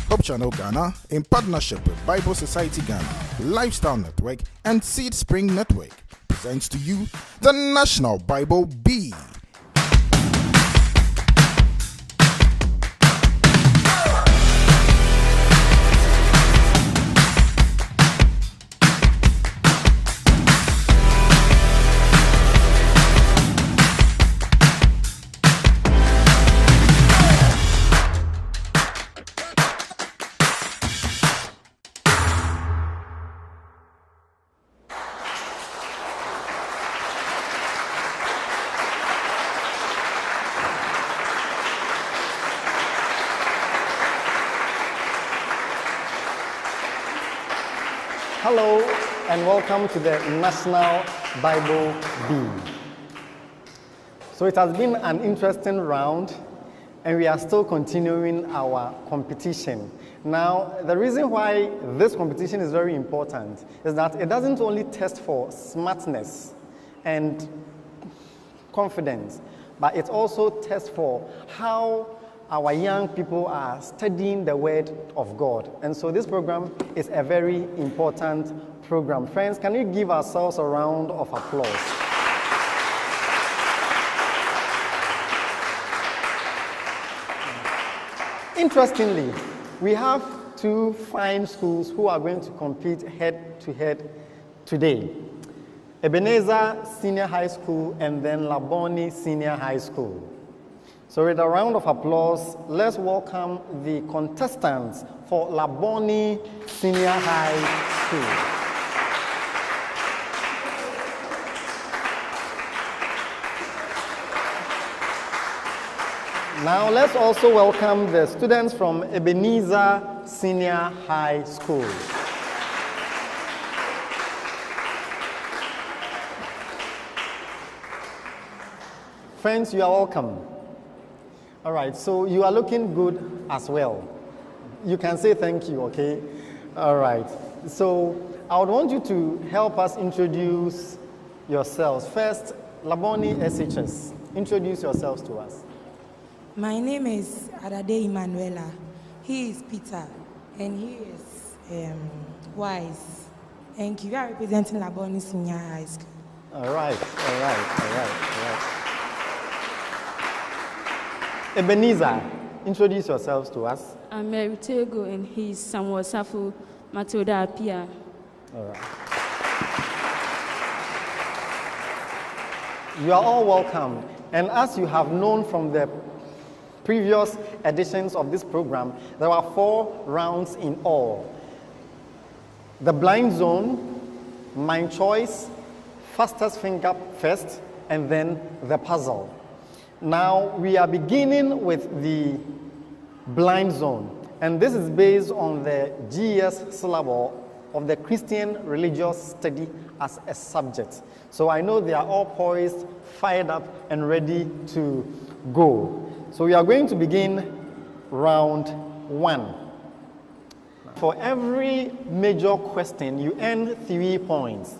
Hope Channel Ghana, in partnership with Bible Society Ghana, Lifestyle Network, and Seed Spring Network, presents to you the National Bible Bee. Hello and welcome to the National Bible Bee. So it has been an interesting round and we are still continuing our competition. Now, the reason why this competition is very important is that it doesn't only test for smartness and confidence, but it also tests for how our young people are studying the Word of God. And so this program is a very important program. Friends, can we give ourselves a round of applause? Interestingly, we have two fine schools who are going to compete head-to-head today. Ebenezer Senior High School and then Labone Senior High School. So with a round of applause, let's welcome the contestants for Labone Senior High School. Now let's also welcome the students from Ebenezer Senior High School. Friends, you are welcome. All right, so you are looking good as well. You can say thank you, okay? All right. So I would want you to help us introduce yourselves. First, Labone Shs. Introduce yourselves to us. My name is Adade Emanuela. He is Peter, and he is Wise. Thank you. We are representing Labone Senior High School. All right. Ebenezer, introduce yourselves to us. I'm Mary Tego and he's Samuel Safu Matilda Apia. All right. You are all welcome. And as you have known from the previous editions of this program, there are 4 rounds in all. The blind zone, mind choice, fastest finger first, and then the puzzle. Now, we are beginning with the blind zone, and this is based on the GS syllable of the Christian Religious Study as a subject. So I know they are all poised, fired up, and ready to go. So we are going to begin round 1. For every major question, you earn 3 points,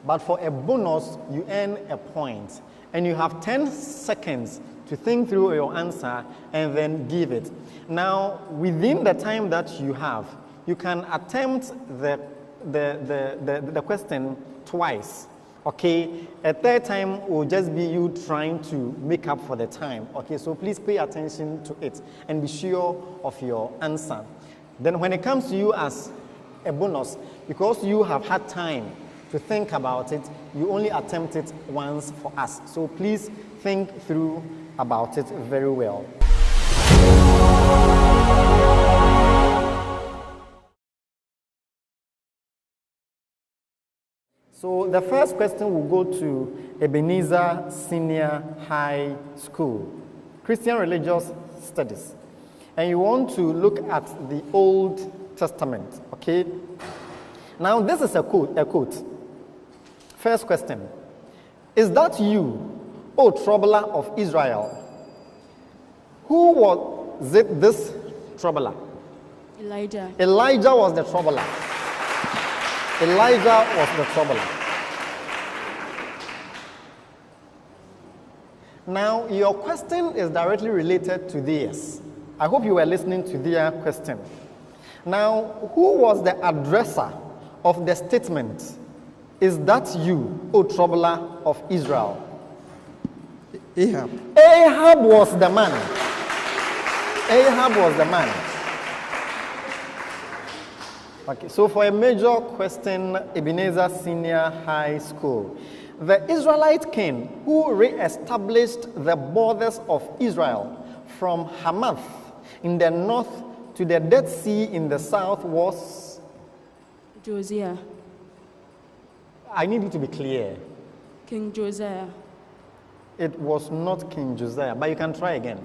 but for a bonus, you earn a point. And you have 10 seconds to think through your answer and then give it. Now, within the time that you have, you can attempt the question twice. Okay, a third time will just be you trying to make up for the time. Okay, so please pay attention to it and be sure of your answer. Then when it comes to you as a bonus, because you have had time to think about it, you only attempt it once for us. So please think through about it very well. So the first question will go to Ebenezer Senior High School, Christian Religious Studies. And you want to look at the Old Testament, okay? Now this is a quote. First question. Is that you, O troubler of Israel? Who was this troubler? Elijah. Elijah was the troubler. Elijah was the troubler. Now, your question is directly related to theirs. I hope you were listening to their question. Now, who was the addresser of the statement? Is that you, O troubler of Israel? Ahab. Ahab was the man. Ahab was the man. Okay, so for a major question, Ebenezer Senior High School. The Israelite king who re-established the borders of Israel from Hamath in the north to the Dead Sea in the south was? Josiah. I need you to be clear. King Josiah. It was not King Josiah, but you can try again.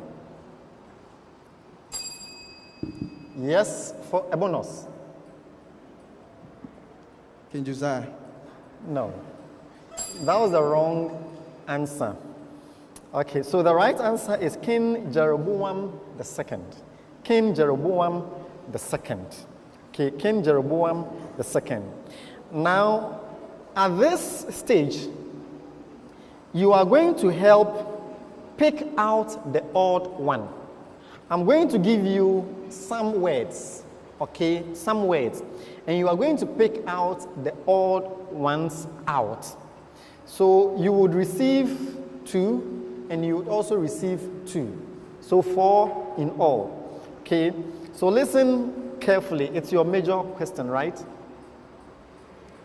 Yes, for a bonus. King Josiah. No. That was the wrong answer. Okay, so the right answer is King Jeroboam II. King Jeroboam II. Okay, King Jeroboam II. Now, at this stage, you are going to help pick out the odd one. I'm going to give you some words, okay, some words, and you are going to pick out the odd ones out. So you would receive 2, and you would also receive 2. So 4 in all, okay? So listen carefully. It's your major question, right?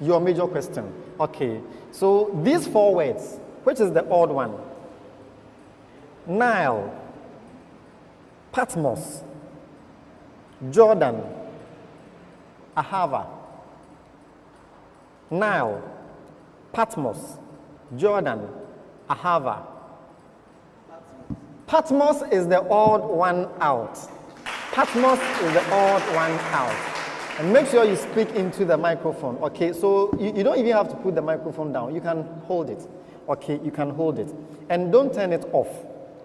Your major question. Okay, so these 4 words, which is the odd one? Nile, Patmos, Jordan, Ahava. Nile, Patmos, Jordan, Ahava. Patmos is the odd one out. Patmos is the odd one out. And make sure you speak into the microphone, okay? So you don't even have to put the microphone down. You can hold it, okay? You can hold it. And don't turn it off,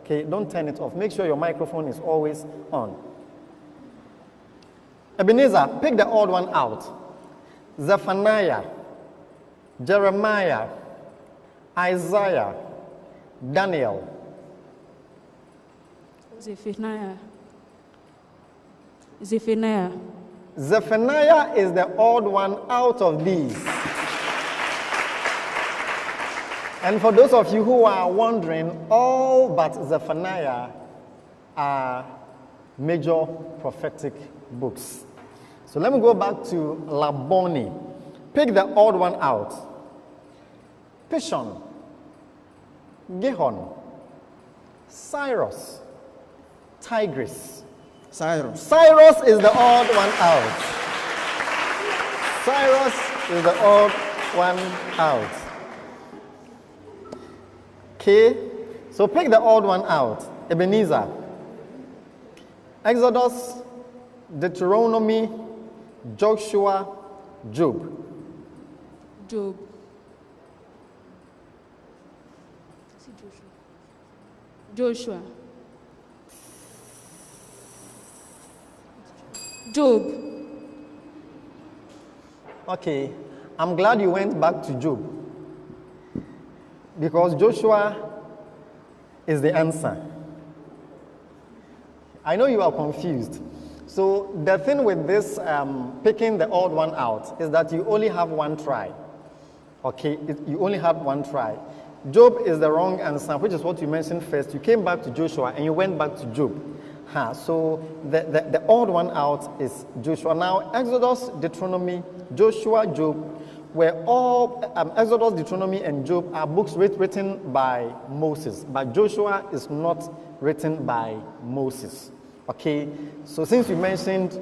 okay? Don't turn it off. Make sure your microphone is always on. Ebenezer, pick the odd one out. Zephaniah, Jeremiah, Isaiah, Daniel. Zephaniah. Zephaniah. Zephaniah is the odd one out of these. And for those of you who are wondering, all but Zephaniah are major prophetic books. So let me go back to Labone. Pick the odd one out. Pishon, Gihon, Cyrus, Tigris. Cyrus. Cyrus is the odd one out. Cyrus is the odd one out. Okay, so pick the odd one out. Ebenezer. Exodus, Deuteronomy, Joshua, Job. Job. Joshua. Job. Okay, I'm glad you went back to Job, because Joshua is the answer. I know you are confused. So the thing with this picking the odd one out is that you only have one try. Okay, you only have one try. Job is the wrong answer, which is what you mentioned first. You came back to Joshua and you went back to Job. So the odd one out is Joshua. Now, Exodus, Deuteronomy, Joshua, Job, were all, Exodus, Deuteronomy, and Job are books written by Moses, but Joshua is not written by Moses. Okay, so since you mentioned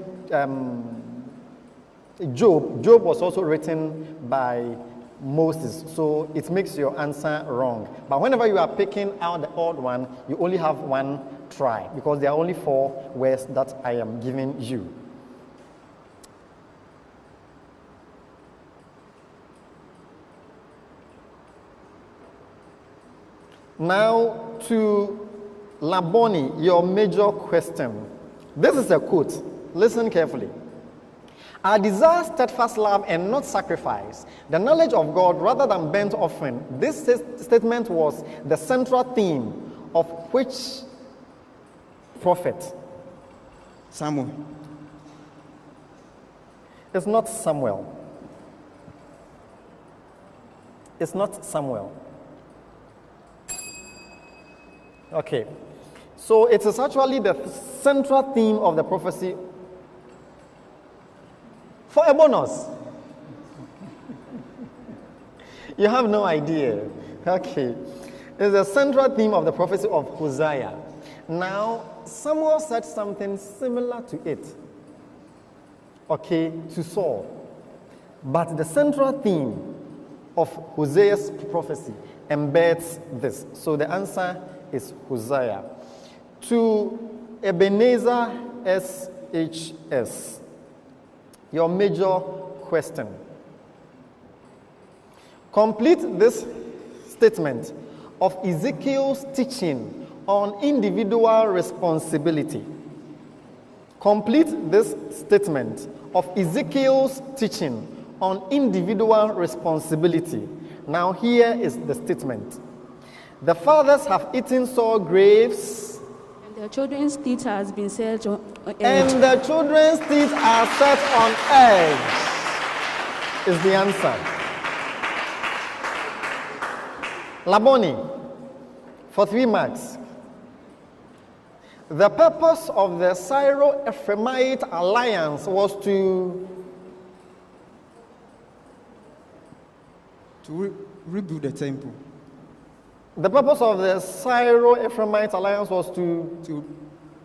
Job was also written by Moses, so it makes your answer wrong. But whenever you are picking out the odd one, you only have one try, because there are only 4 words that I am giving you. Now to Labone, your major question. This is a quote. Listen carefully. I desire steadfast love and not sacrifice, the knowledge of God rather than burnt offering. This statement was the central theme of which prophet? Samuel. It's not Samuel. It's not Samuel. Okay. So it is actually the central theme of the prophecy for a bonus. You have no idea. Okay. It's the central theme of the prophecy of Hosea. Now, Samuel said something similar to it. Okay, to Saul. But the central theme of Hosea's prophecy embeds this. So the answer is Hosea. To Ebenezer Shs, your major question. Complete this statement of Ezekiel's teaching on individual responsibility. Complete this statement of Ezekiel's teaching on individual responsibility. Now here is the statement. The fathers have eaten sour grapes, And their children's teeth has been set on edge. and the children's teeth are set on edge, is the answer. Labone, for 3 marks. The purpose of the Syro-Ephraimite alliance was to rebuild the temple. The purpose of the Syro-Ephraimite alliance was To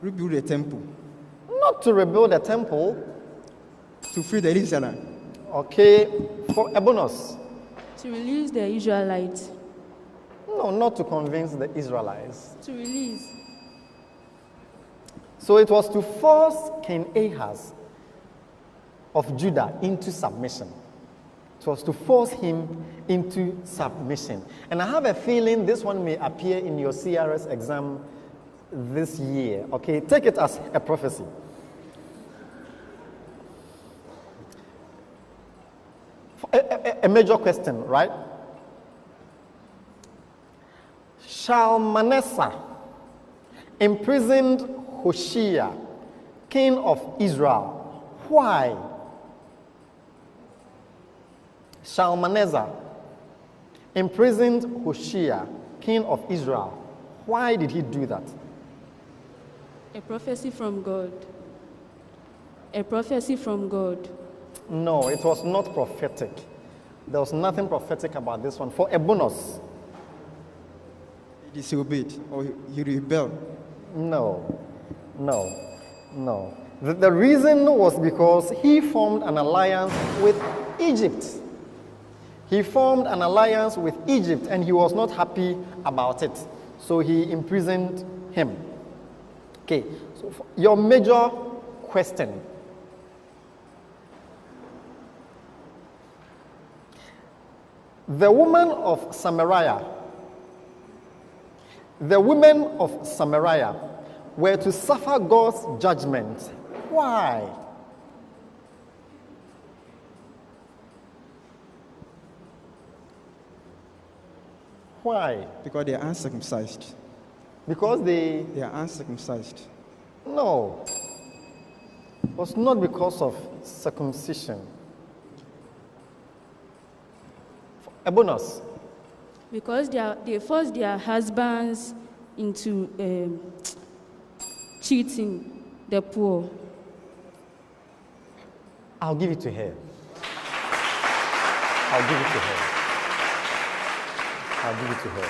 rebuild the temple. not to rebuild the temple. To free the Israelites. Okay, for a bonus. To release the Israelites. No, not to convince the Israelites. To release. So it was to force King Ahaz of Judah into submission. It was to force him into submission. And I have a feeling this one may appear in your CRS exam this year. Okay, take it as a prophecy. A major question, right? Shalmaneser imprisoned Hoshea, king of Israel. Why? Shalmaneser imprisoned Hoshea, king of Israel. Why did he do that? A prophecy from God. A prophecy from God. No, it was not prophetic. There was nothing prophetic about this one. For a bonus, He disobeyed or he rebelled. no. The reason was because he formed an alliance with Egypt. He formed an alliance with Egypt and he was not happy about it. So he imprisoned him. Okay, so for your major question. The women of Samaria were to suffer God's judgment. Why? Why? Because they are uncircumcised. Because they... They are uncircumcised. No. It was not because of circumcision. A bonus. Because they forced their husbands into cheating the poor. I'll give it to her. I'll give it to her.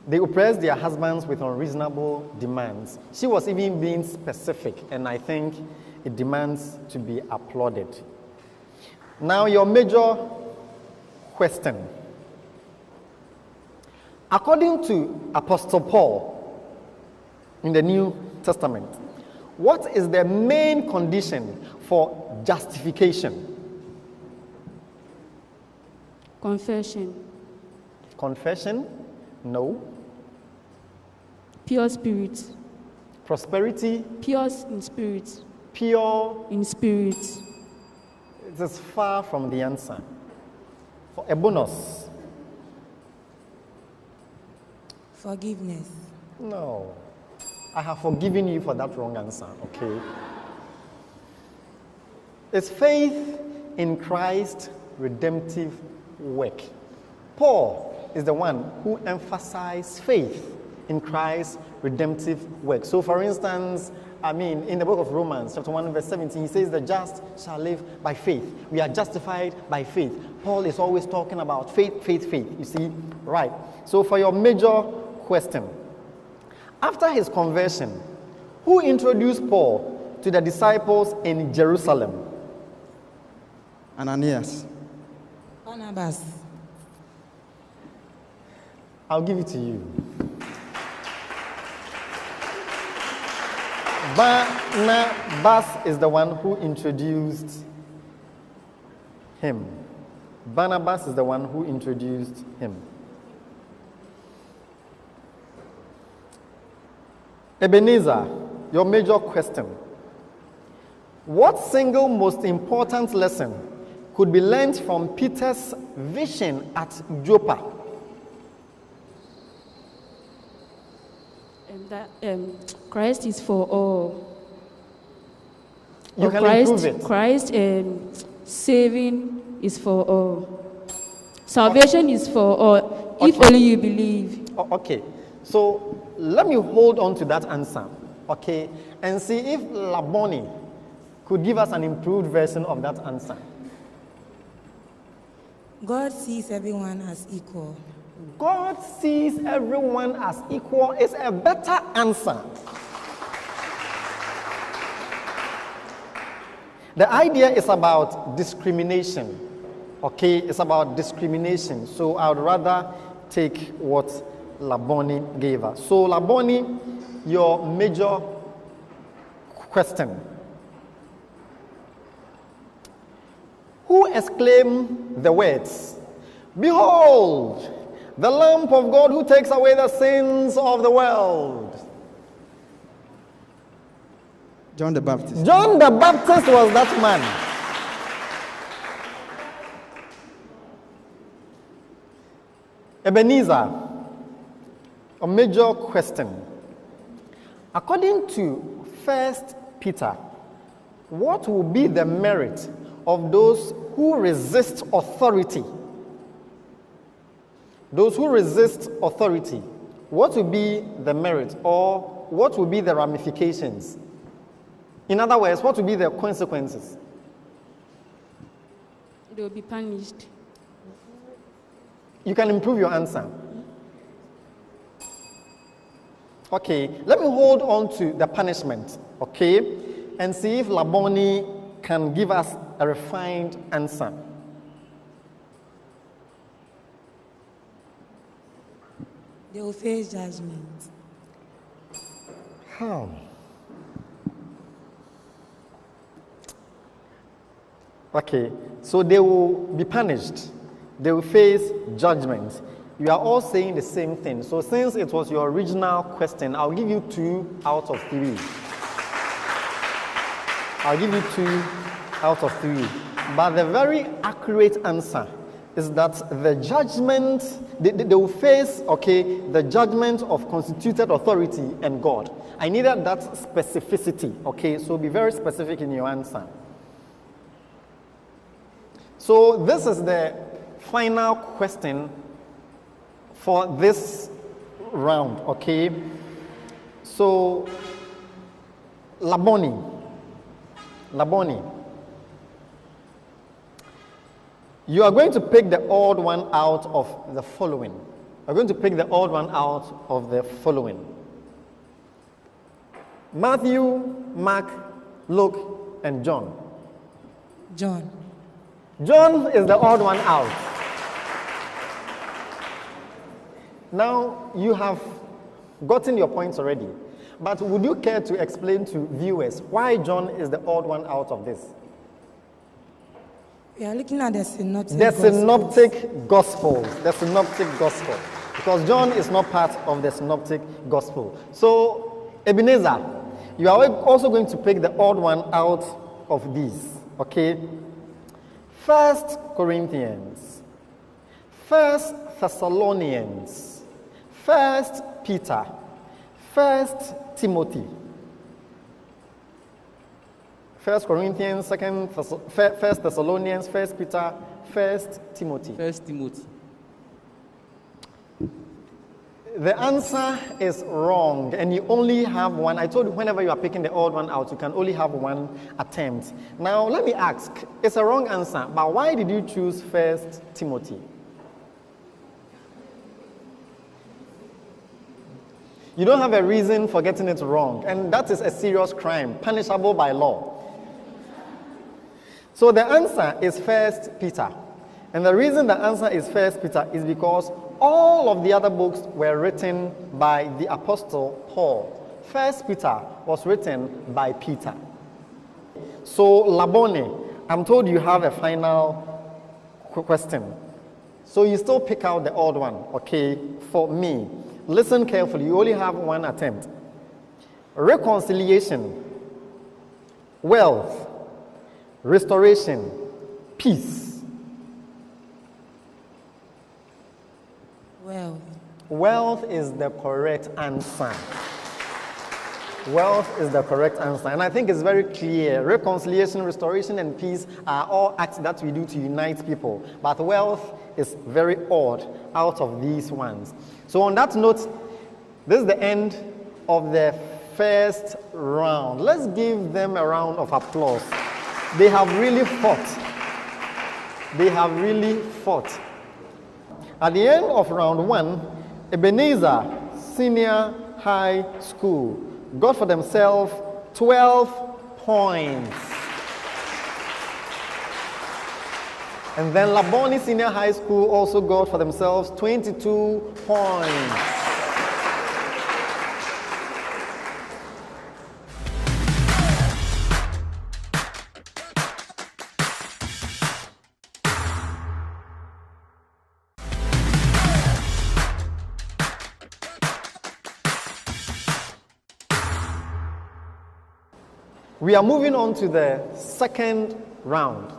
They oppressed their husbands with unreasonable demands. She was even being specific, and I think it demands to be applauded. Now, your major question. According to Apostle Paul in the New Testament, what is the main condition for justification? Confession. Confession? No. Pure spirit. Prosperity? Pure in spirit. Pure? In spirit. It is far from the answer. For a bonus? Forgiveness. No. I have forgiven you for that wrong answer, okay? is faith in Christ's redemptive work. Paul is the one who emphasized faith in Christ's redemptive work. So, for instance, in the book of Romans, chapter 1, verse 17, he says, the just shall live by faith. We are justified by faith. Paul is always talking about faith, faith, faith. You see? Right. So, for your major question, after his conversion, who introduced Paul to the disciples in Jerusalem? Ananias. Barnabas. I'll give it to you. Barnabas is the one who introduced him. Barnabas is the one who introduced him. Ebenezer, your major question. What single most important lesson could be learned from Peter's vision at Joppa? Christ is for all. You can improve it. Christ saving is for all. Salvation is for all, if only you believe. Okay, so let me hold on to that answer, okay, and see if Labone could give us an improved version of that answer. God sees everyone as equal. God sees everyone as equal is a better answer. The idea is about discrimination. Okay, it's about discrimination. So I would rather take what Labone gave us. So Labone, your major question. Who exclaimed the words, "Behold, the Lamb of God who takes away the sins of the world"? John the Baptist. John the Baptist was that man. Ebenezer, a major question. According to 1 Peter, what will be the merit of those who resist authority? Those who resist authority, what will be the merit, or what will be the ramifications? In other words, what will be the consequences? They will be punished. You can improve your answer. Okay, let me hold on to the punishment, okay, and see if Labone can give us a refined answer. They will face judgment. How? Okay, so they will be punished. They will face judgment. You are all saying the same thing. So since it was your original question, I'll give you 2 out of 3. I'll give you 2 out of 3. But the very accurate answer is that the judgment, they will face, okay, the judgment of constituted authority and God. I needed that specificity, okay, so be very specific in your answer. So this is the final question for this round, okay? So, Labone, you are going to pick the odd one out of the following. You're going to pick the odd one out of the following. Matthew, Mark, Luke, and John. John. John is the odd one out. Now, you have gotten your points already. But would you care to explain to viewers why John is the odd one out of this? We are looking at the synoptic gospel. The synoptic gospel. Because John is not part of the synoptic gospel. So, Ebenezer, you are also going to pick the odd one out of these. Okay? 1 Corinthians, 1 Thessalonians, 1 Peter, 1 Timothy, 1 Corinthians, 1 Thessalonians, 1 Peter, 1 Timothy. 1 Timothy. The answer is wrong, and you only have one. I told you whenever you are picking the odd one out, you can only have one attempt. Now, let me ask, it's a wrong answer, but why did you choose 1 Timothy? You don't have a reason for getting it wrong, and that is a serious crime, punishable by law. So the answer is 1 Peter. And the reason the answer is 1 Peter is because all of the other books were written by the Apostle Paul. 1 Peter was written by Peter. So Labone, I'm told you have a final question. So you still pick out the odd one, okay? For me, listen carefully. You only have one attempt. Reconciliation, wealth, restoration, peace. Wealth. Wealth is the correct answer. Wealth is the correct answer. And I think it's very clear. Reconciliation, restoration, and peace are all acts that we do to unite people. But wealth is very odd out of these ones. So on that note, this is the end of the first round. Let's give them a round of applause. They have really fought. They have really fought. At the end of round one, Ebenezer Senior High School got for themselves 12 points. And then Labone Senior High School also got for themselves 22 points. We are moving on to the second round.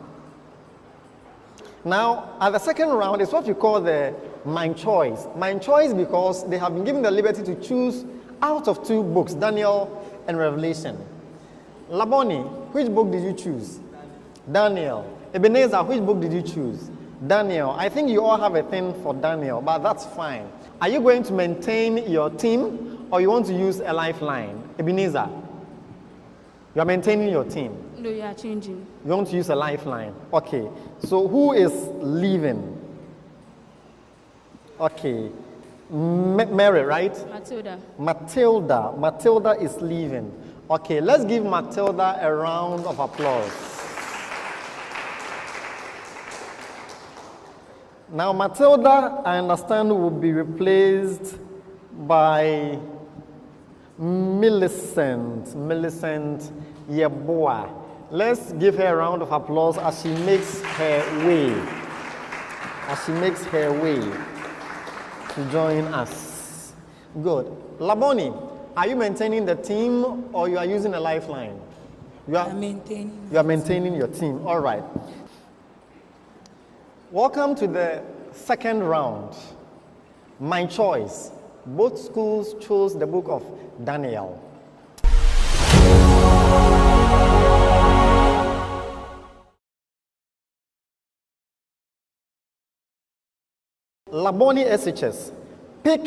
Now, at the second round is what we call the mind choice. Mind choice because they have been given the liberty to choose out of two books, Daniel and Revelation. Labone, which book did you choose? Daniel. Ebenezer, which book did you choose? Daniel. I think you all have a thing for Daniel, but that's fine. Are you going to maintain your team or you want to use a lifeline? Ebenezer. You are maintaining your team. No, you are changing. You want to use a lifeline. Okay. So who is leaving? Okay. Mary, right? Matilda. Matilda. Matilda is leaving. Okay, let's give Matilda a round of applause. Now, Matilda, I understand, will be replaced by Millicent Yeboah. Let's give her a round of applause as she makes her way. As she makes her way to join us. Good. Labone, are you maintaining the team or you are using a lifeline? You are maintaining your team. All right. Welcome to the second round. My choice. Both schools chose the book of Daniel. Labone Shs, pick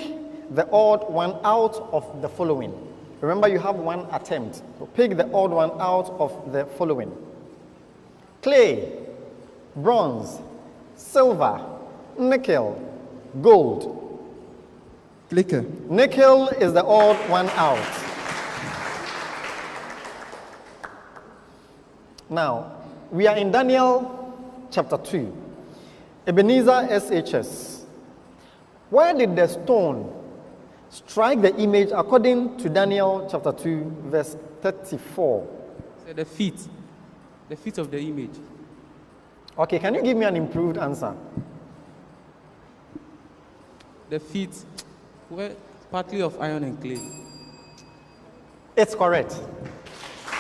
the odd one out of the following. Remember, you have one attempt. So pick the odd one out of the following. Clay, bronze, silver, nickel, gold. Clicker. Nickel is the odd one out. Now, we are in Daniel chapter 2. Ebenezer Shs. Where did the stone strike the image according to Daniel chapter 2, verse 34? So the feet of the image. Okay, can you give me an improved answer? The feet were partly of iron and clay. It's correct.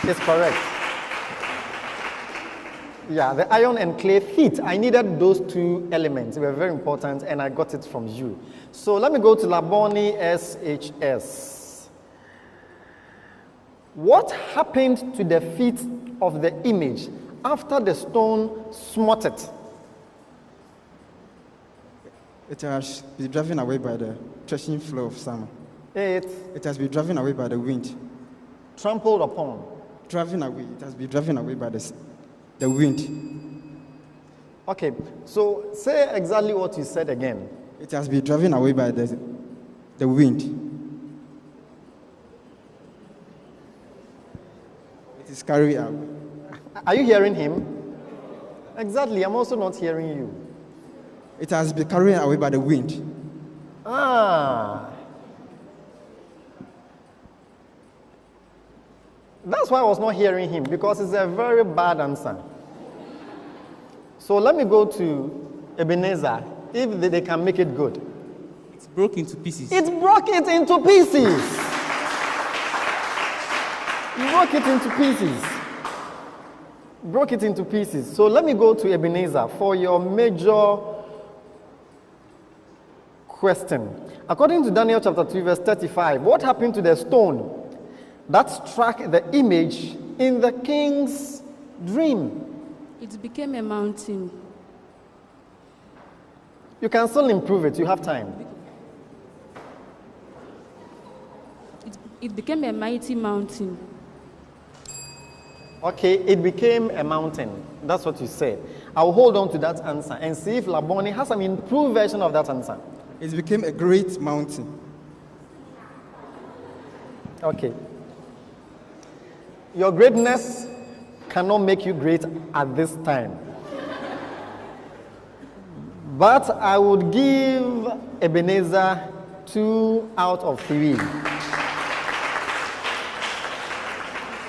It's correct. Yeah, the iron and clay feet. I needed those two elements. They were very important, and I got it from you. So let me go to Labone Shs. What happened to the feet of the image after the stone smote it? It has been driven away by the threshing floor of summer. It It has been driven away by the wind. trampled upon. Driven away. It has been driven away by the wind. Okay, so say exactly what you said again. It has been driven away by the wind. It is carried out. Are you hearing him? Exactly, I'm also not hearing you. It has been carried away by the wind. Ah. That's why I was not hearing him, because it's a very bad answer. So let me go to Ebenezer, if they can make it good. It's broke into pieces. It broke it into pieces. You broke it into pieces. Broke it into pieces. So let me go to Ebenezer for your major question. According to Daniel chapter 2, verse 35, what happened to the stone that struck the image in the king's dream? It became a mountain. You can still improve it, you have time. It became a mighty mountain. Okay, it became a mountain. That's what you said. I'll hold on to that answer and see if Labone has an improved version of that answer. It became a great mountain. Okay. Your greatness cannot make you great at this time. But I would give Ebenezer 2 out of 3.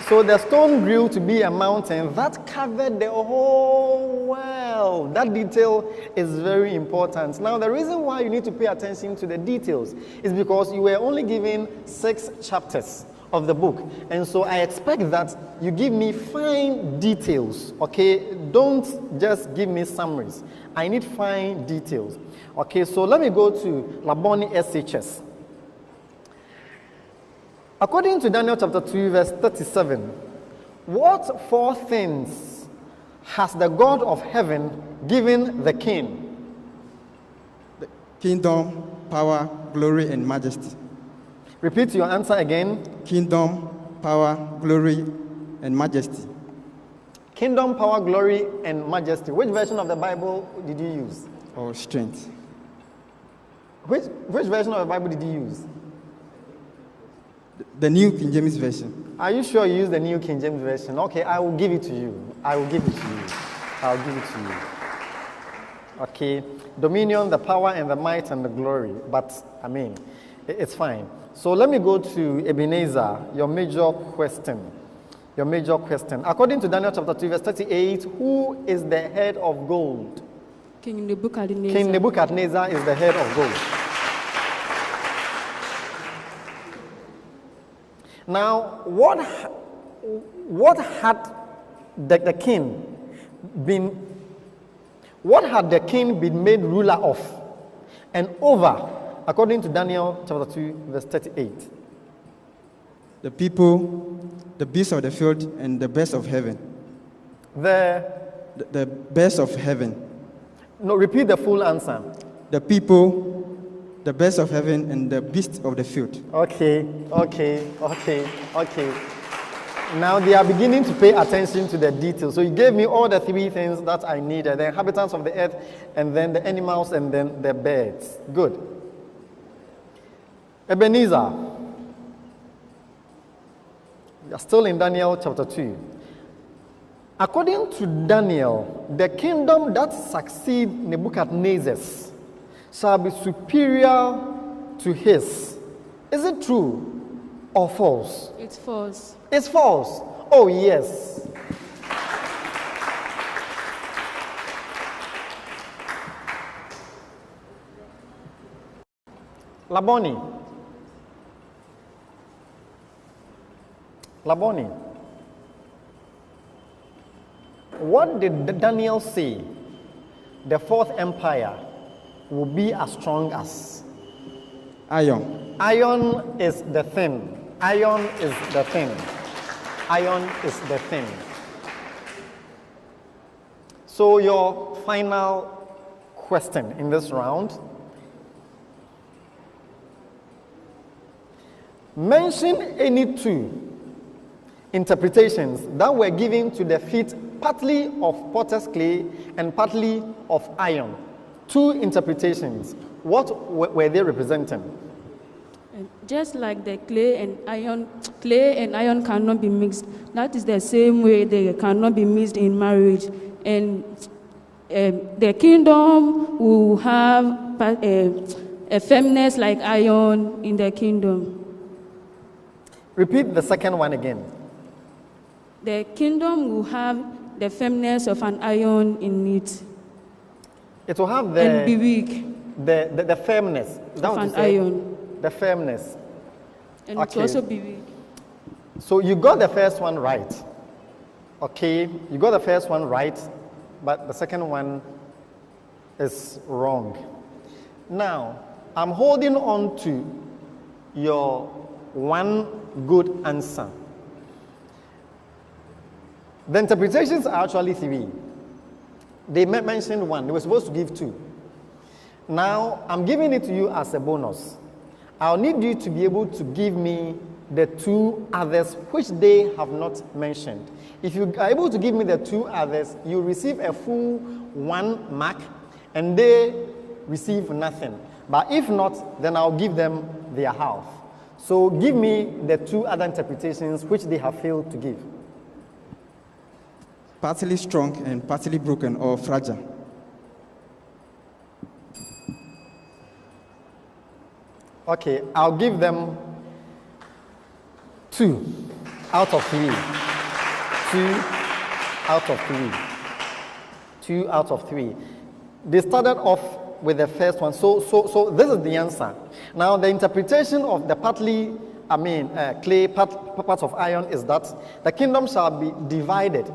So the stone grew to be a mountain that covered the whole world. That detail is very important. Now, the reason why you need to pay attention to the details is because you were only given 6 chapters of the book. And so I expect that you give me fine details, okay? Don't just give me summaries. I need fine details. Okay, so let me go to Labone Shs. According to Daniel chapter 2, verse 37, what 4 things has the God of heaven given the king? The kingdom, power, glory, and majesty. Repeat your answer again. Kingdom, power, glory, and majesty. Kingdom, power, glory, and majesty. Which version of the Bible did you use? Or strength. Which version of the Bible did you use? The New King James Version. Are you sure you use the New King James Version? Okay, I will give it to you. I will give it to you. I'll give it to you. Okay, dominion, the power, and the might, and the glory. But, I mean, it's fine. So let me go to Ebenezer, your major question. Your major question. According to Daniel chapter 2, verse 38, who is the head of gold? King Nebuchadnezzar. King Nebuchadnezzar is the head of gold. Now, what had the king been? What had the king been made ruler of and over? According to Daniel chapter 2, verse 38. The people, the beasts of the field, and the birds of heaven. The birds of heaven. No, repeat the full answer. The people, the birds of heaven, and the beasts of the field. Okay. Now they are beginning to pay attention to the details. So you gave me all the 3 things that I needed: the inhabitants of the earth, and then the animals, and then the birds. Good. Ebenezer, you're still in Daniel chapter 2. According to Daniel, the kingdom that succeeds Nebuchadnezzar's shall be superior to his. Is it true or false? It's false. It's false. Oh, yes. Labone. What did Daniel say? The 4th empire will be as strong as? Iron. Iron is the thing. Iron is the thing. Iron is the thing. So your final question in this round. Mention any two interpretations that were given to the feet partly of potter's clay and partly of iron. Two interpretations. What were they representing? Just like the clay and iron cannot be mixed. That is the same way they cannot be mixed in marriage. And the kingdom will have a firmness like iron in the kingdom. Repeat the second one again. The kingdom will have the firmness of an iron in it. It will have and be weak. The firmness. Is that of what an you say? iron. The firmness. And it will also be weak. So you got the first one right. Okay, you got the first one right, but the second one is wrong. Now, I'm holding on to your one good answer. The interpretations are actually three. They mentioned one. They were supposed to give two. Now, I'm giving it to you as a bonus. I'll need you to be able to give me the two others which they have not mentioned. If you are able to give me the two others, you receive a full 1 mark and they receive nothing. But if not, then I'll give them their half. So give me the two other interpretations which they have failed to give. Partly strong and partly broken or fragile. Okay, I'll give them 2 out of 3. 2 out of 3. 2 out of 3. They started off with the first one. So this is the answer. Now the interpretation of the partly, clay, parts of iron is that the kingdom shall be divided,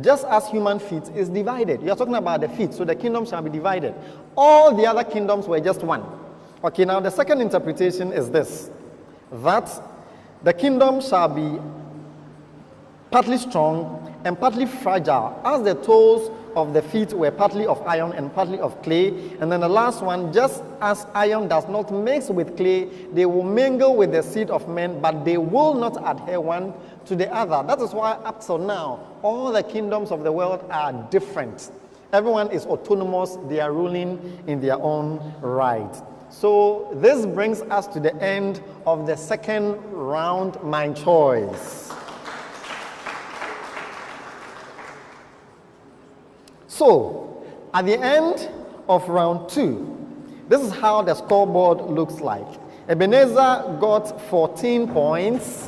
just as human feet is divided. You are talking about the feet, so the kingdom shall be divided. All the other kingdoms were just one. Okay, now the second interpretation is this, that the kingdom shall be partly strong and partly fragile, as the toes of the feet were partly of iron and partly of clay. And then the last one, just as iron does not mix with clay, they will mingle with the seed of men, but they will not adhere one to the other. That is why up till now, all the kingdoms of the world are different. Everyone is autonomous, they are ruling in their own right. So this brings us to the end of the second round, My Choice. So, at the end of round 2, this is how the scoreboard looks like. Ebenezer got 14 points,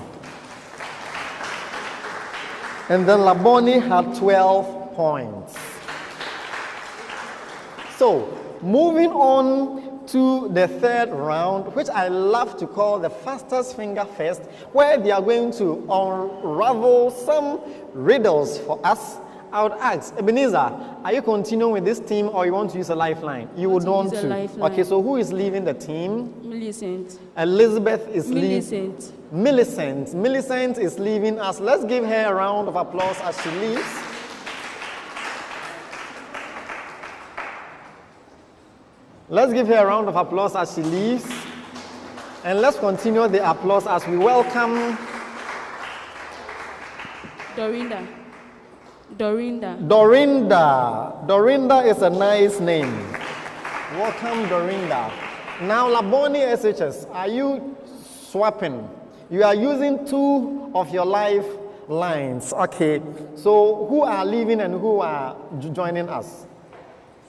and then Labone had 12 points. So, moving on to the third round, which I love to call the fastest finger first, where they are going to unravel some riddles for us. I would ask, Ebenezer, are you continuing with this team or you want to use a lifeline? You would want to. Okay, so who is leaving the team? Millicent. Elizabeth is leaving. Millicent. Millicent is leaving us. Let's give her a round of applause as she leaves. Let's give her a round of applause as she leaves. And let's continue the applause as we welcome Dorinda. Dorinda is a nice name. Welcome, Dorinda. Now, Labone Shs, are you swapping? You are using 2 of your lifelines. Okay. So, who are leaving and who are joining us?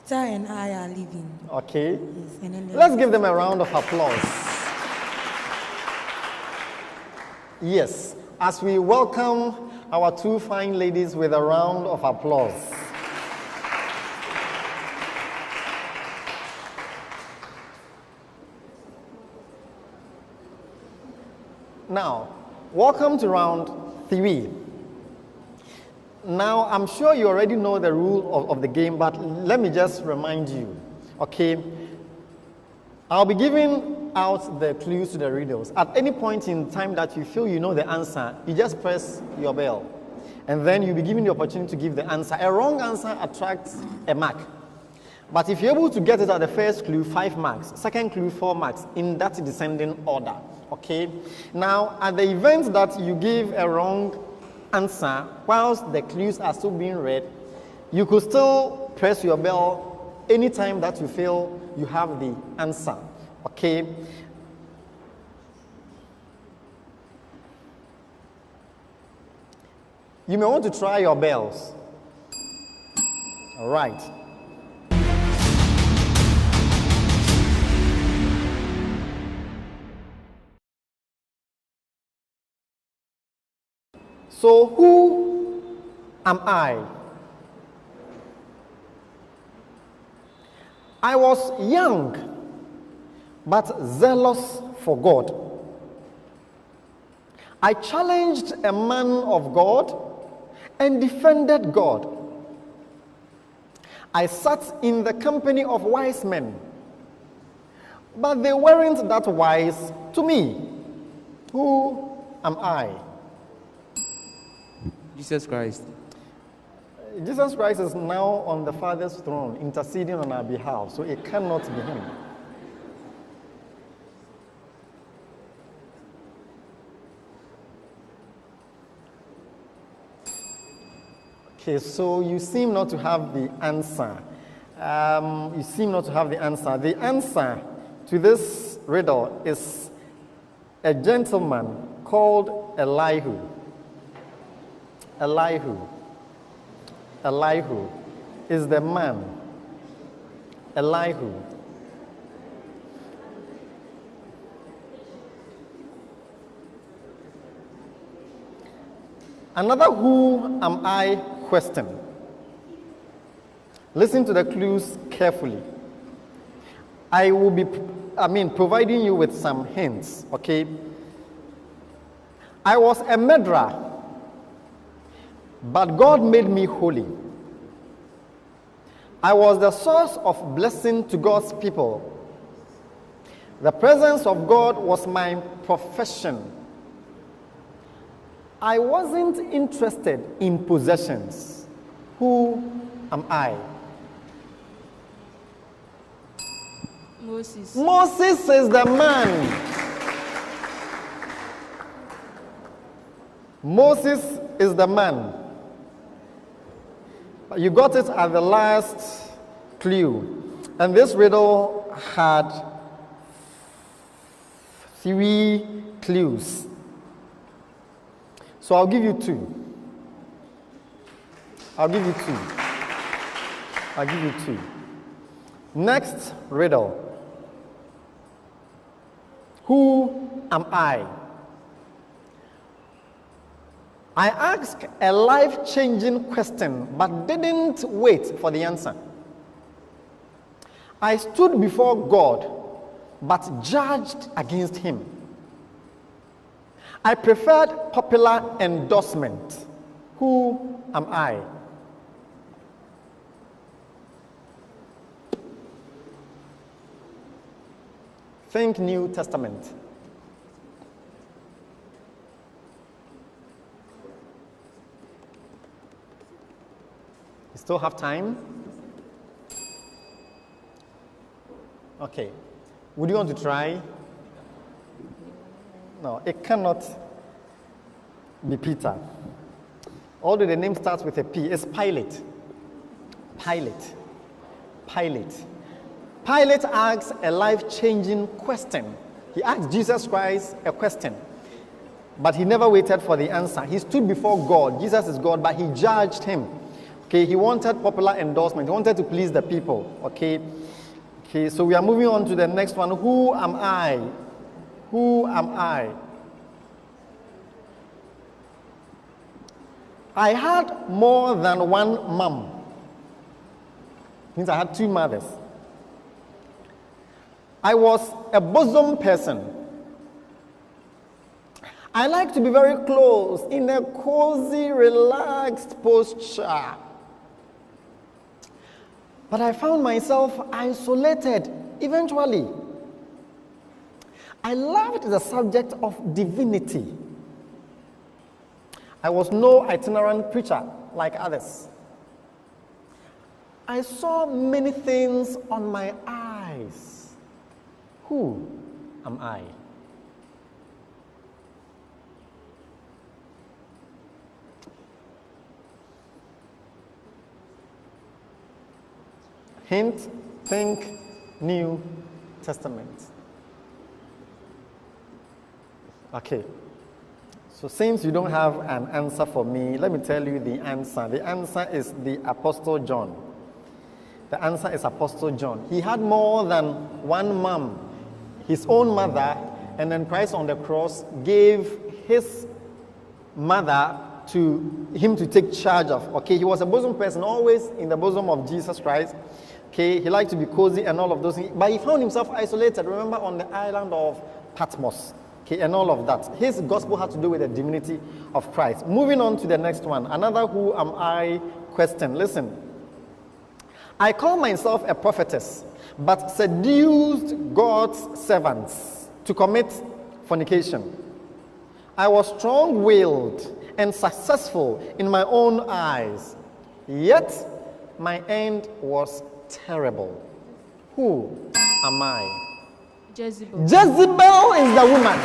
Peter and I are leaving. Okay. Yes, and then Let's give them a round of applause. Yes, as we welcome our 2 fine ladies with a round of applause. Now, welcome to round 3. Now, I'm sure you already know the rule of the game, but let me just remind you, okay? I'll be giving out the clues to the riddles. At any point in time that you feel you know the answer, you just press your bell. and then you'll be given the opportunity to give the answer. A wrong answer attracts a mark. But if you're able to get it at the first clue, 5 marks. Second clue, 4 marks, in that descending order. Okay? Now, at the event that you give a wrong answer, whilst the clues are still being read, you could still press your bell anytime that you feel you have the answer. Okay? You may want to try your bells. All right. So, who am I? I was young, but zealous for God. I challenged a man of God and defended God. I sat in the company of wise men, but they weren't that wise to me. Who am I? Jesus Christ. Jesus Christ is now on the Father's throne, interceding on our behalf, so it cannot be him. Okay, so you seem not to have the answer. You seem not to have the answer. The answer to this riddle is a gentleman called Elihu. Elihu. Elihu is the man. Elihu. Another who am I question. Listen to the clues carefully. I will be, providing you with some hints, okay? I was a murderer, but God made me holy. I was the source of blessing to God's people. The presence of God was my profession. I wasn't interested in possessions. Who am I? Moses. Moses is the man. Moses is the man. You got it at the last clue. And this riddle had 3 clues. So I'll give you 2. I'll give you 2. I'll give you 2. Next riddle. Who am I? I asked a life-changing question, but didn't wait for the answer. I stood before God, but judged against him. I preferred popular endorsement. Who am I? Think New Testament. You still have time? Okay. Would you want to try? No, it cannot be Peter. Although the name starts with a P, it's Pilate. Pilate. Pilate. Pilate asks a life-changing question. He asked Jesus Christ a question, but he never waited for the answer. He stood before God. Jesus is God, but he judged him. Okay, he wanted popular endorsement. He wanted to please the people. Okay, so we are moving on to the next one. Who am I? Who am I? I had more than one mom. Means I had 2 mothers. I was a bosom person. I like to be very close, in a cozy, relaxed posture. But I found myself isolated eventually. I loved the subject of divinity. I was no itinerant preacher like others. I saw many things on my eyes. Who am I? Hint, think New Testament. Okay. So since you don't have an answer for me, let me tell you the answer. The answer is the Apostle John. The answer is Apostle John. He had more than one mom, his own mother, and then Christ on the cross gave his mother to him to take charge of. Okay, he was a bosom person, always in the bosom of Jesus Christ. Okay, he liked to be cozy and all of those things, but he found himself isolated, remember, on the island of Patmos. Okay, and all of that. His gospel had to do with the divinity of Christ. Moving on to the next one, another who am I question. Listen, I call myself a prophetess, but seduced God's servants to commit fornication. I was strong-willed and successful in my own eyes, yet my end was terrible. Who am I? Jezebel. Jezebel is the woman.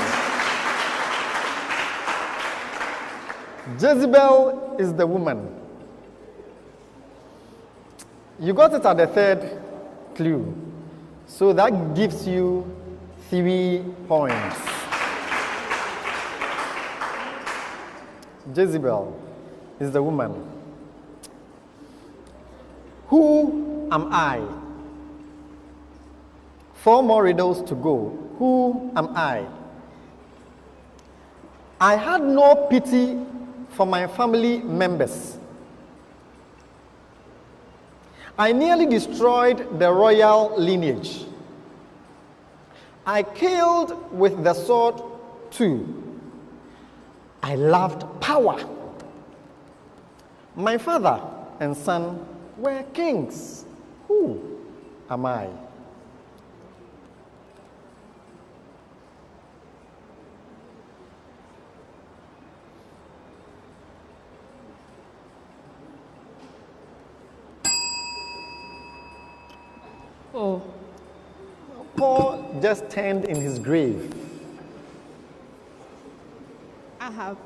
Jezebel is the woman. You got it at the third clue. So that gives you 3 points. Jezebel is the woman. Who am I? 4 more riddles to go. Who am I? I had no pity for my family members. I nearly destroyed the royal lineage. I killed with the sword too. I loved power. My father and son were kings. Who am I? Oh, Paul just turned in his grave. Ahab.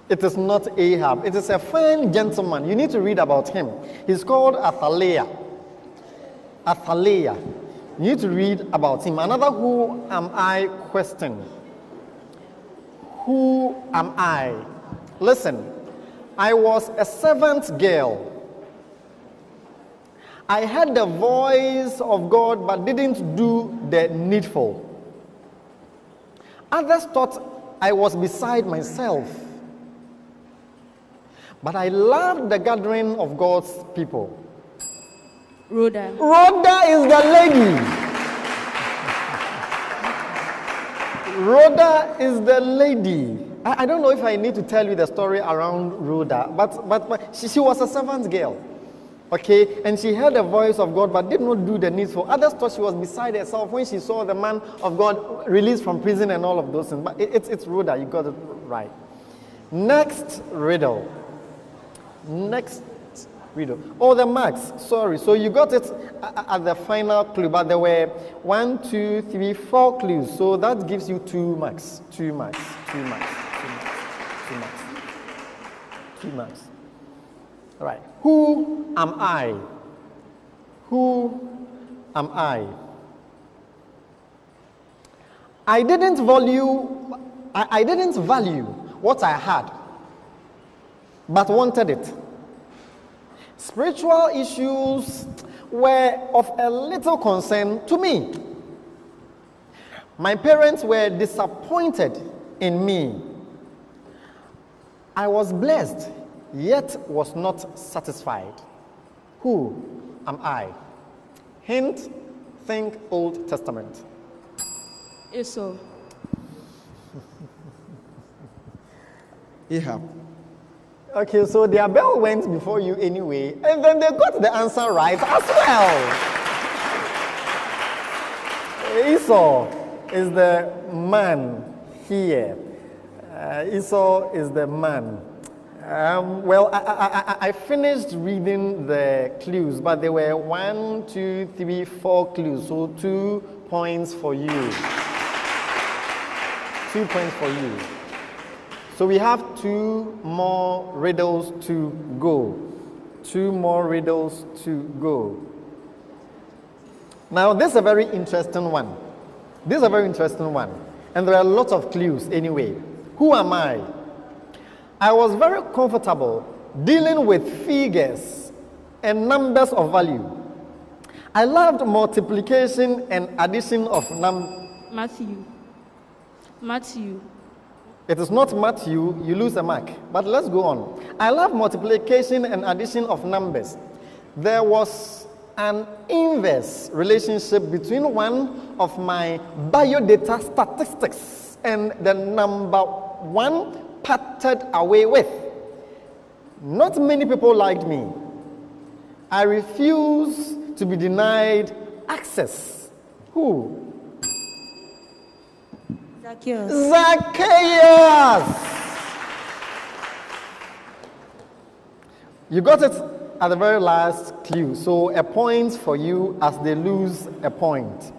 It is not Ahab. It is a fine gentleman. You need to read about him. He's called Athaliah. Athaliah. You need to read about him. Another who am I question. Who am I? Listen, I was a servant girl. I heard the voice of God but didn't do the needful. Others thought I was beside myself. But I loved the gathering of God's people. Rhoda. Rhoda is the lady. Rhoda is the lady. I don't know if I need to tell you the story around Rhoda, but she was a servant girl. Okay, and she heard the voice of God but did not do the needful. Others thought she was beside herself when she saw the man of God released from prison and all of those things. But it's Rhoda, you got it right. Next riddle. Oh, the marks. Sorry. So you got it at the final clue, but there were 1, 2, 3, 4 clues. So that gives you 2 marks. 2 marks. 2 marks. 2 marks. 2 marks. 2 marks. All right. Who am I? Who am I? I didn't value what I had, but wanted it. Spiritual issues were of a little concern to me. My parents were disappointed in me. I was blessed, yet was not satisfied. Who am I? Hint, think Old Testament. Esau. Ahab. Okay, so their bell went before you anyway, and then they got the answer right as well. Esau is the man here. Esau is the man. Well, I finished reading the clues, but there were 1, 2, 3, 4 clues, so 2 points for you. 2 points for you. So we have 2 more riddles to go. 2 more riddles to go. Now, this is a very interesting one. This is a very interesting one. And there are lots of clues anyway. Who am I? I was very comfortable dealing with figures and numbers of value. I loved multiplication and addition of numbers. Matthew. It is not Matthew, you lose a mark. But let's go on. I love multiplication and addition of numbers. There was an inverse relationship between one of my biodata statistics and the number 1 parted away with. Not many people liked me. I refuse to be denied access. Who? Zacchaeus! You got it at the very last clue. So a point for you as they lose a point.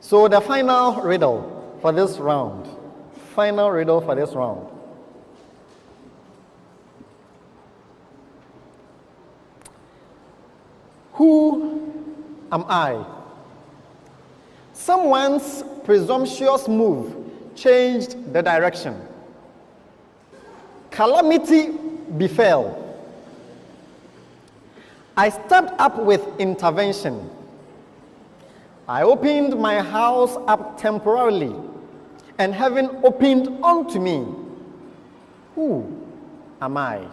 So the final riddle for this round. Final riddle for this round. Who am I? Someone's presumptuous move changed the direction. Calamity befell. I stepped up with intervention. I opened my house up temporarily, and heaven opened unto me. Who am I?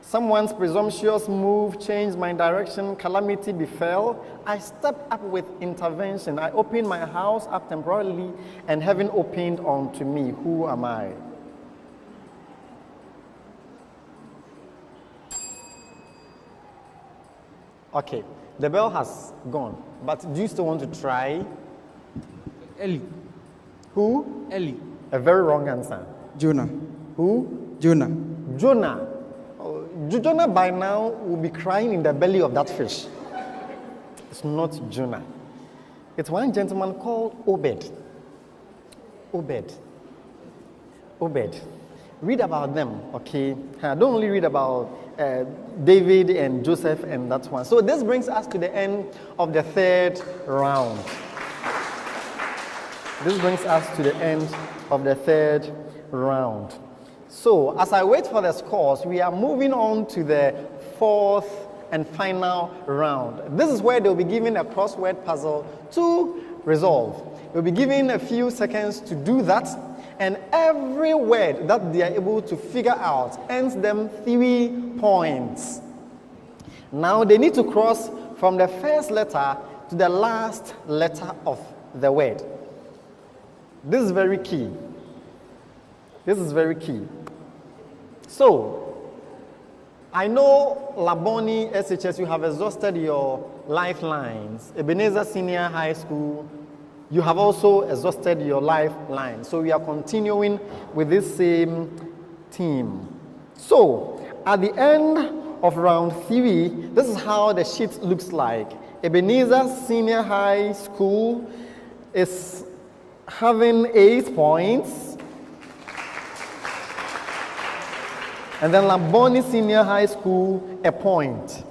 Someone's presumptuous move changed my direction. Calamity befell. I stepped up with intervention. I opened my house up temporarily, and heaven opened unto me. Who am I? Okay, the bell has gone, but do you still want to try? Eli. Who? Eli. A very wrong answer. Jonah. Who? Jonah. Jonah. Oh, Jonah by now will be crying in the belly of that fish. It's not Jonah. It's one gentleman called Obed. Obed. Read about them, okay? Don't only read about David and Joseph and that one. So this brings us to the end of the 3rd round. This brings us to the end of the 3rd round. So as I wait for the scores, we are moving on to the 4th and final round. This is where they'll be given a crossword puzzle to resolve. They'll be given a few seconds to do that, and every word that they are able to figure out earns them 3 points. Now they need to cross from the first letter to the last letter of the word. This is very key. This is very key. So, I know Labone Shs, you have exhausted your lifelines. Ebenezer Senior High School, you have also exhausted your lifeline. So we are continuing with this same team. So, at the end of round 3, this is how the sheet looks like. Ebenezer Senior High School is having 8 points. And then Labone Senior High School, a point.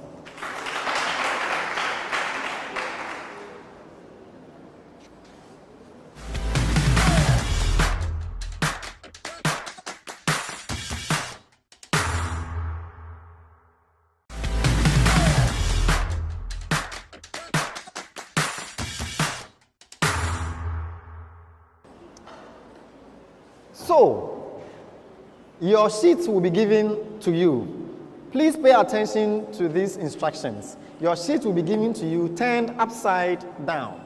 So, your sheets will be given to you. Please pay attention to these instructions. Your sheet will be given to you turned upside down.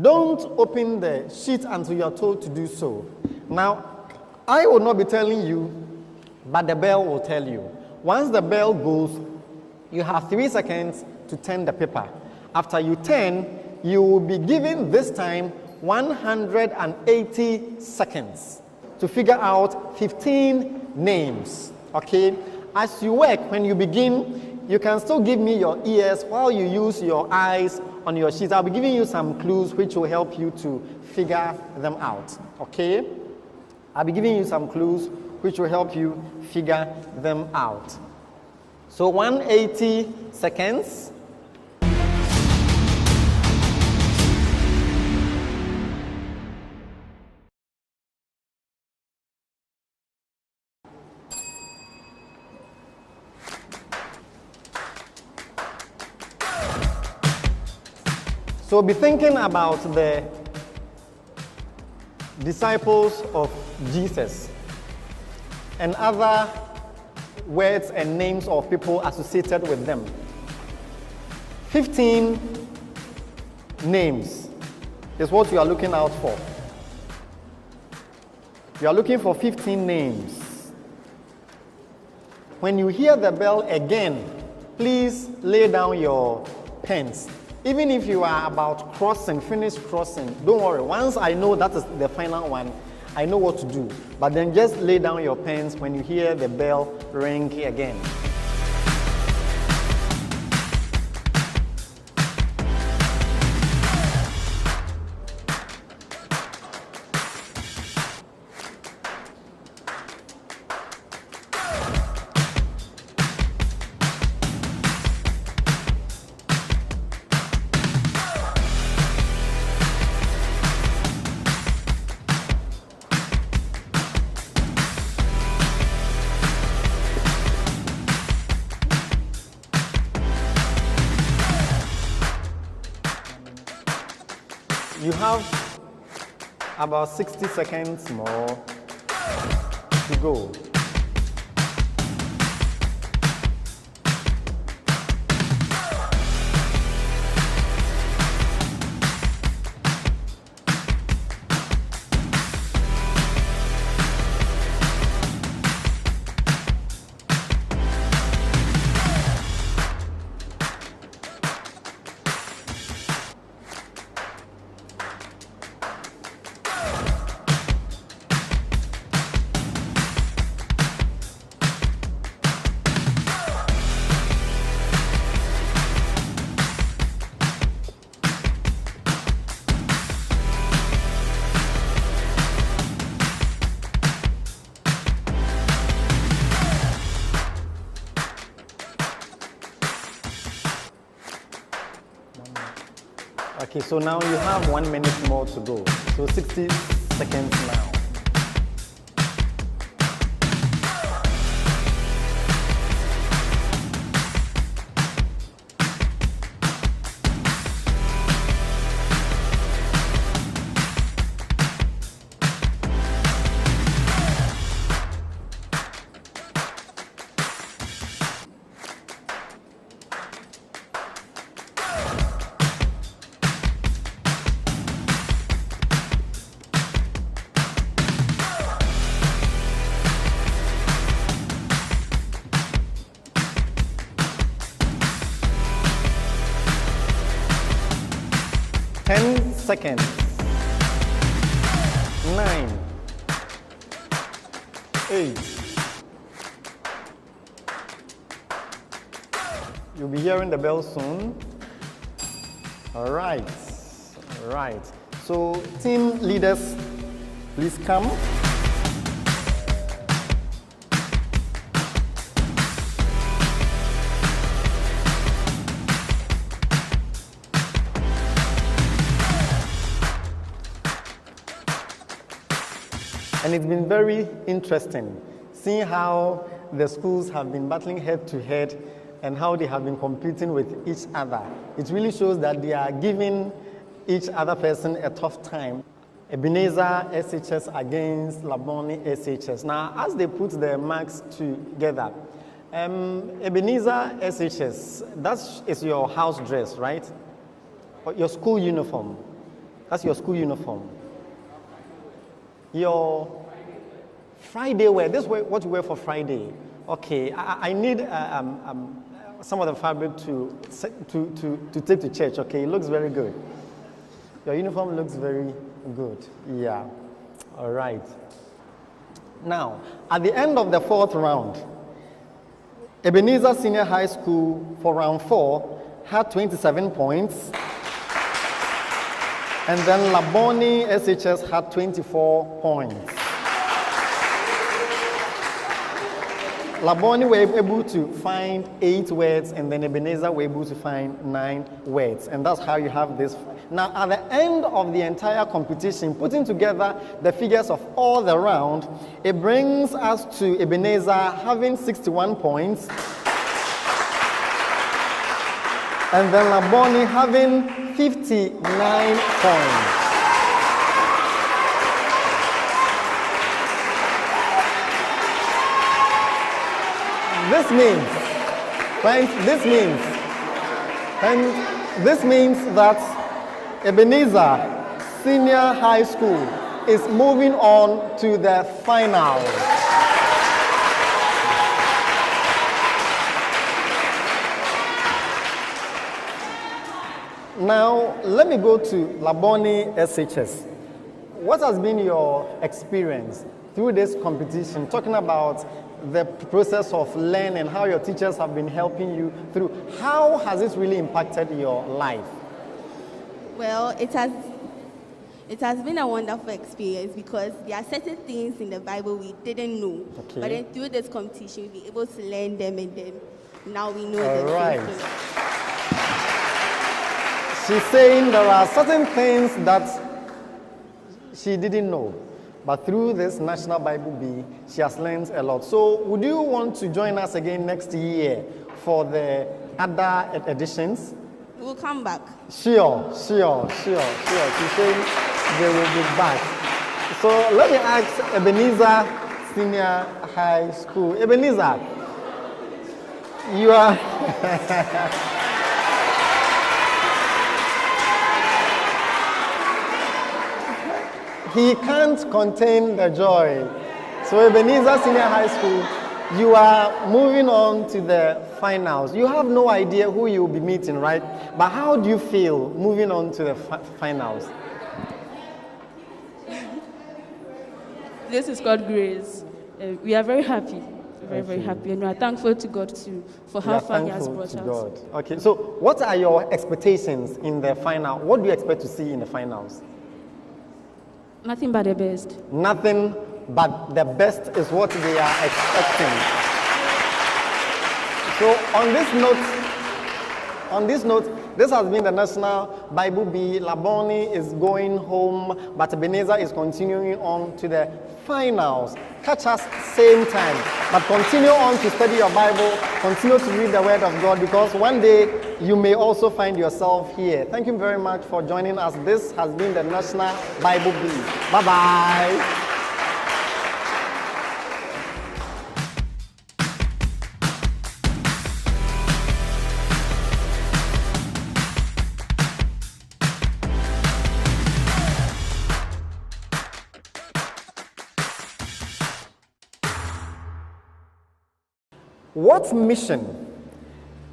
Don't open the sheet until you are told to do so. Now, I will not be telling you, but the bell will tell you. Once the bell goes, you have 3 seconds to turn the paper. After you turn, you will be given this time 180 seconds to figure out 15 names. Okay? As you work, when you begin, you can still give me your ears while you use your eyes on your sheets. I'll be giving you some clues which will help you to figure them out. Okay? I'll be giving you some clues which will help you figure them out. So 180 seconds. So be thinking about the disciples of Jesus and other words and names of people associated with them. 15 names is what you are looking out for. You are looking for 15 names. When you hear the bell again, please lay down your pens. Even if you are about crossing, finish crossing, don't worry. Once I know that is the final one, I know what to do. But then just lay down your pens when you hear the bell ring again. You have about 60 seconds more to go. Okay, so now you have 1 minute more to go. So 60 seconds now. Seconds. 9, 8. You'll be hearing the bell soon. All right. So, team leaders, please come. And it's been very interesting seeing how the schools have been battling head to head and how they have been competing with each other. It really shows that they are giving each other person a tough time. Ebenezer Shs against Labone Shs. Now, as they put their marks together, Ebenezer Shs, that is your house dress, right? Or your school uniform. That's your school uniform. Your Friday wear, this is what you wear for Friday. Okay, I need some of the fabric to take to church, okay? It looks very good. Your uniform looks very good. Yeah. All right. Now, at the end of the 4th round, Ebenezer Senior High School for round 4 had 27 points. And then Labone SHS had 24 points. Labone were able to find 8 words, and then Ebenezer were able to find 9 words. And that's how you have this. Now, at the end of the entire competition, putting together the figures of all the round, it brings us to Ebenezer having 61 points, and then Labone having 59 points. This means, friends, this means that Ebenezer Senior High School is moving on to the final. Now, let me go to Labone SHS. What has been your experience through this competition, talking about the process of learning, how your teachers have been helping you through? How has this really impacted your life? Well, it has been a wonderful experience because there are certain things in the Bible we didn't know. Okay. But then through this competition, we'll be able to learn them, and then now we know All them. right. She's saying there are certain things that she didn't know, but through this National Bible Bee, she has learned a lot. So would you want to join us again next year for the other editions? We'll come back. Sure. She's saying they will be back. So let me ask Ebenezer Senior High School. Ebenezer, you are... He can't contain the joy. So Ebenezer Senior High School, you are moving on to the finals. You have no idea who you'll be meeting, right? But how do you feel moving on to the finals? This is God's grace. We are very happy. Very happy. And we are thankful to God too for how far He has brought us. Okay, so what are your expectations in the final? What do you expect to see in the finals? Nothing but the best. Nothing but the best is what they are expecting. So on this note, this has been the National Bible Bee. Labone is going home, but Ebenezer is continuing on to the finals. Catch us same time, but continue on to study your Bible, continue to read the Word of God, because one day you may also find yourself here. Thank you very much for joining us. This has been the National Bible Bee. Bye-bye. What mission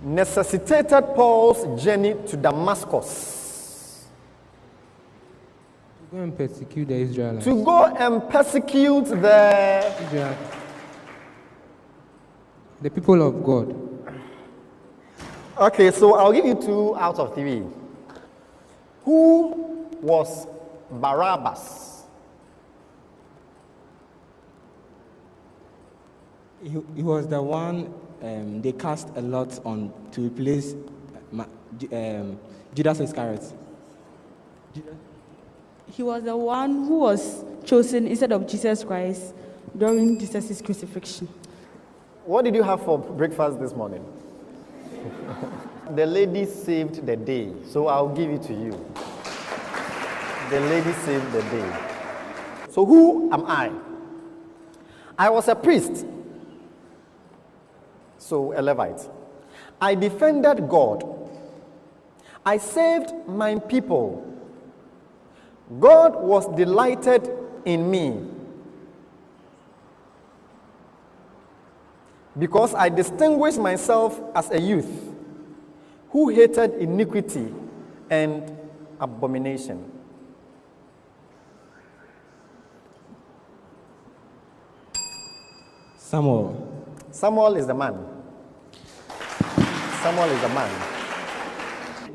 necessitated Paul's journey to Damascus? To go and persecute the Israelites. To go and persecute the people of God. Okay, so I'll give you 2 out of 3. Who was Barabbas? He was the one they cast a lot on to replace Judas Iscariot. He was the one who was chosen instead of Jesus Christ during Jesus' crucifixion. What did you have for breakfast this morning? The lady saved the day, so I'll give it to you. The lady saved the day. So who am I? I was a priest. So a Levite. I defended God. I saved my people. God was delighted in me. because I distinguished myself as a youth who hated iniquity and abomination. Samuel. Samuel is the man. Samuel is the man.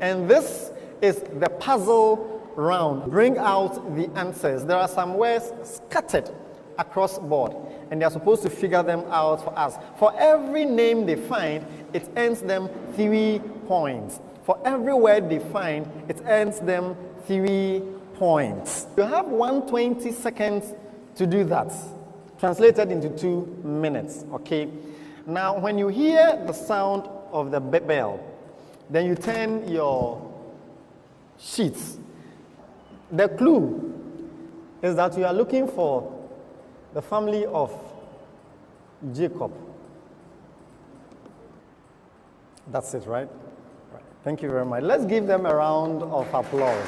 And this is the puzzle round. Bring out the answers. There are some words scattered across board, and they are supposed to figure them out for us. For every name they find, it earns them 3 points. For every word they find, it earns them 3 points. You have 120 seconds to do that, translated into 2 minutes, okay? Now, when you hear the sound of the bell, then you turn your sheets. The clue is that you are looking for the family of Jacob. That's it, right? Thank you very much. Let's give them a round of applause.